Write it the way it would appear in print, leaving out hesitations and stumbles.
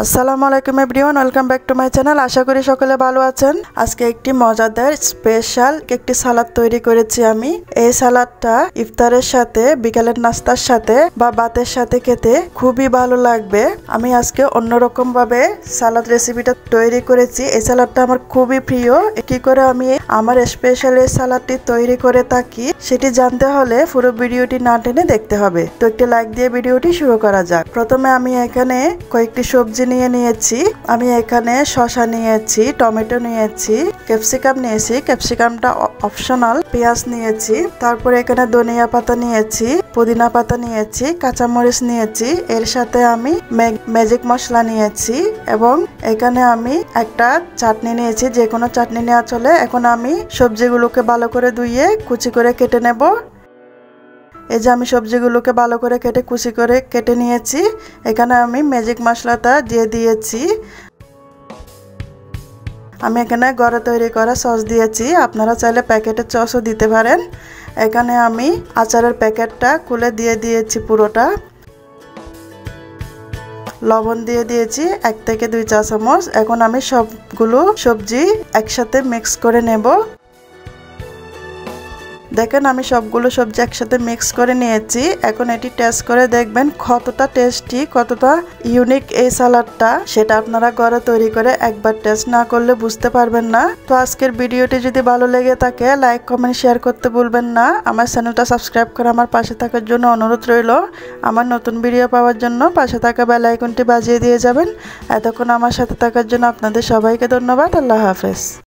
আসসালামু আলাইকুম everyone, welcome back to my channel. আশা করি সকলে ভালো আছেন। আজকে একটি মজাদার স্পেশাল একটি সালাদ তৈরি করেছি আমি। এই সালাদটা ইফতারের সাথে, বিকালের নাস্তার সাথে বা ভাতের সাথে খেতে খুবই ভালো লাগবে। আমি আজকে অন্যরকম ভাবে সালাদ রেসিপিটা তৈরি করেছি। এই সালাদটা আমার খুবই প্রিয়। কি করে আমি আমার স্পেশাল এই সালাদটি তৈরি করে থাকি সেটি জানতে হলে পুরো ভিডিওটি না টেনে দেখতে হবে। তো একটি লাইক দিয়ে ভিডিওটি শুরু করা যাক। প্রথমে আমি এখানে কয়েকটি সবজি নিয়েছি। আমি এখানে শসা নিয়েছি, টমেটো নিয়েছি, ক্যাপসিকাম নিয়েছি, ক্যাপসিকামটা অপশনাল, পেঁয়াজ নিয়েছি, তারপরে এখানে ধনিয়া পাতা নিয়েছি, পুদিনা পাতা নিয়েছি, কাঁচামরিচ নিয়েছি, এর সাথে আমি ম্যাজিক মশলা নিয়েছি এবং এখানে আমি একটা চাটনি নিয়েছি। যে কোনো চাটনি নেওয়া চলে। এখন আমি সবজিগুলোকে ভালো করে ধুয়ে কুচি করে কেটে নেব। এই যে আমি সবজিগুলোকে ভালো করে কুচি করে কেটে নিয়েছি। এখানে আমি ম্যাজিক মশলাটা দিয়ে দিয়েছি। আমি এখানে ঘরে তৈরি করা সস দিয়েছি, আপনারা চাইলে প্যাকেটের সসও দিতে পারেন। এখানে আমি আচারের প্যাকেটটা খুলে দিয়ে দিয়েছি পুরোটা। লবণ দিয়ে দিয়েছি 1 থেকে 2 চা চামচ। এখন আমি সবগুলো সবজি একসাথে মিক্স করে নেব। দেখেন আমি সবগুলো সবজি একসাথে মিক্স করে নিয়েছি। এখন এটি টেস্ট করে দেখবেন কতটা টেস্টি, কতটা ইউনিক এই সালাদটা। সেটা আপনারা ঘরে তৈরি করে একবার টেস্ট না করলে বুঝতে পারবেন না। তো আজকের ভিডিওটি যদি ভালো লেগে থাকে লাইক, কমেন্ট, শেয়ার করতে ভুলবেন না। আমার চ্যানেলটা সাবস্ক্রাইব করে আমার পাশে থাকার জন্য অনুরোধ রইল। আমার নতুন ভিডিও পাওয়ার জন্য পাশে থাকা বেল আইকনটি বাজিয়ে দিয়ে যাবেন। এতক্ষণ আমার সাথে থাকার জন্য আপনাদের সবাইকে ধন্যবাদ। আল্লাহ হাফেজ।